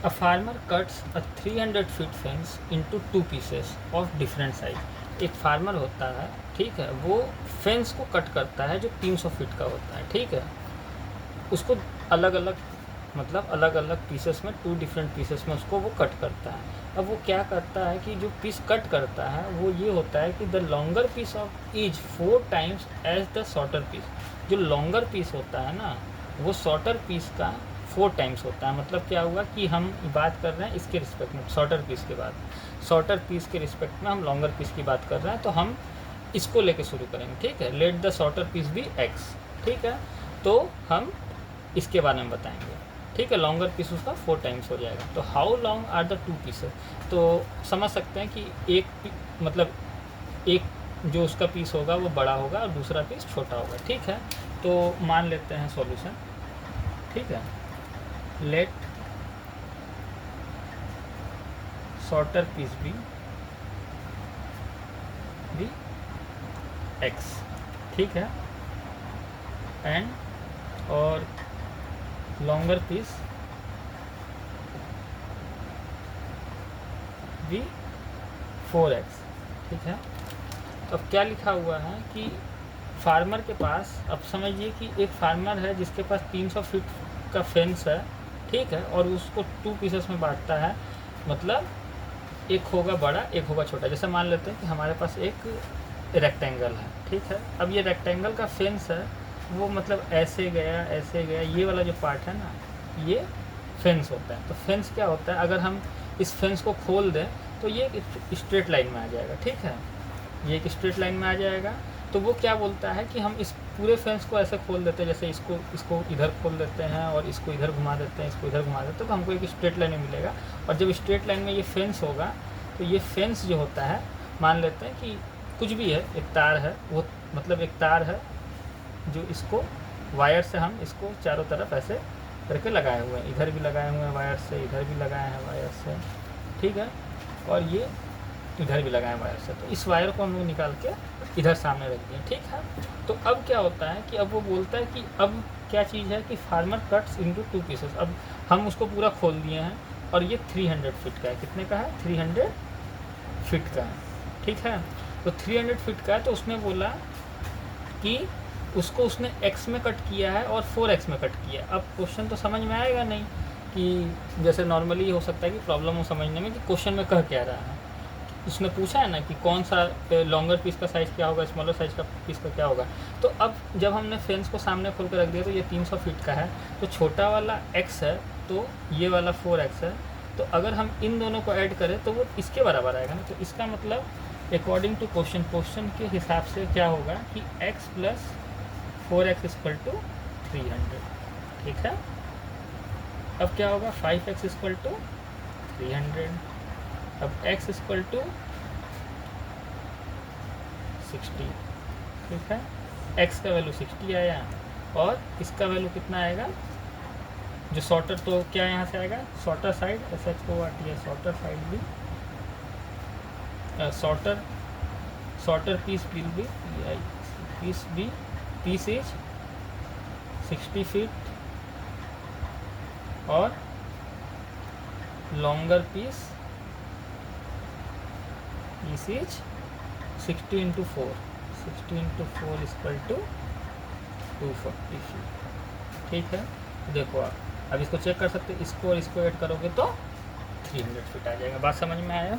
A farmer cuts a 300 feet fence into 2 pieces of different size. एक farmer होता है, ठीक है, वो फेंस को कट करता है जो 300 फीट का होता है, ठीक है, उसको अलग अलग मतलब अलग अलग पीसेस में, 2 डिफरेंट पीसेस में उसको वो कट करता है। अब वो क्या करता है कि जो पीस कट करता है वो ये होता है कि the longer piece of is 4 times as the shorter piece. जो लॉन्गर पीस होता है ना, वो शॉर्टर पीस का 4 टाइम्स होता है। मतलब क्या हुआ कि हम बात कर रहे हैं इसके रिस्पेक्ट में, शॉर्टर पीस के बाद, शॉर्टर पीस के रिस्पेक्ट में हम लॉन्गर पीस की बात कर रहे हैं, तो हम इसको लेके शुरू करेंगे, ठीक है। Let the shorter piece be x, ठीक है, तो हम इसके बारे में बताएंगे, ठीक है। लॉन्गर पीस उसका 4 टाइम्स हो जाएगा। तो how long are the 2 pieces, तो समझ सकते हैं कि मतलब एक जो उसका पीस होगा वो बड़ा होगा और दूसरा पीस छोटा होगा, ठीक है। तो मान लेते हैं सॉल्यूशन, ठीक है। Let shorter piece be x, ठीक है, एंड और लॉन्गर पीस भी 4x, ठीक है। तो अब क्या लिखा हुआ है कि फार्मर के पास, अब समझिए कि एक फार्मर है जिसके पास 300 फीट का फेंस है, ठीक है, और उसको 2 पीसेस में बांटता है। मतलब एक होगा बड़ा, एक होगा छोटा। जैसे मान लेते हैं कि हमारे पास एक रेक्टेंगल है, ठीक है। अब ये रेक्टेंगल का फेंस है, वो मतलब ऐसे गया ऐसे गया, ये वाला जो पार्ट है ना, ये फेंस होता है। तो फेंस क्या होता है, अगर हम इस फेंस को खोल दें तो ये एक स्ट्रेट लाइन में आ जाएगा, ठीक है, ये एक स्ट्रेट लाइन में आ जाएगा। तो वो क्या बोलता है कि हम इस पूरे फेंस को ऐसे खोल देते हैं, जैसे इसको इसको इधर खोल देते हैं और इसको इधर घुमा देते हैं, इसको इधर घुमा देते हैं, तो हमको एक स्ट्रेट लाइन में मिलेगा। और जब स्ट्रेट लाइन में ये फेंस होगा, तो ये फेंस जो होता है, मान लेते हैं कि कुछ भी है, एक तार है, वो मतलब एक तार है जो इसको वायर से हम इसको चारों तरफ ऐसे करके लगाए हुए हैं, इधर भी लगाए हुए हैं वायर से, इधर भी लगाए हैं वायर से, ठीक है, और ये इधर भी लगाए वायर से। तो इस वायर को हम लोग निकाल के इधर सामने रख दिए, ठीक है। तो अब क्या होता है कि अब वो बोलता है कि अब क्या चीज़ है कि फार्मर कट्स इनटू 2 पीसेस। अब हम उसको पूरा खोल दिए हैं और ये 300 फीट का है। कितने का है? 300 फीट का है, ठीक है। तो 300 फीट का है, तो उसने बोला कि उसको उसने एक्स में कट किया है और 4x में कट किया है। अब क्वेश्चन तो समझ में आएगा नहीं, कि जैसे नॉर्मली हो सकता है कि प्रॉब्लम हो समझने में कि क्वेश्चन में कह क्या रहा है। उसने पूछा है ना कि कौन सा लॉन्गर पीस का साइज़ क्या होगा, स्मॉलर साइज़ का पीस का क्या होगा। तो अब जब हमने फेंस को सामने खोल कर रख दिया तो ये 300 फीट का है, तो छोटा वाला x है, तो ये वाला 4x है। तो अगर हम इन दोनों को ऐड करें तो वो इसके बराबर आएगा ना। तो इसका मतलब अकॉर्डिंग टू क्वेश्चन के हिसाब से क्या होगा कि x plus 4x equal to 300, ठीक है। अब क्या होगा, 5x इक्वल टू 300। अब x इक्वल टू 60, ठीक है। x का वैल्यू 60 आया और इसका वैल्यू कितना आएगा, जो शॉर्टर, तो क्या यहाँ से आएगा, shorter side SHORT, shorter side भी shorter piece will be piece is 60 feet और longer piece is 60 into 4 equal to 240 feet, ठीक है। देखो आप अब इसको चेक कर सकते हैं, इसको और इसको ऐड करोगे तो 300 फीट आ जाएगा। बात समझ में आया?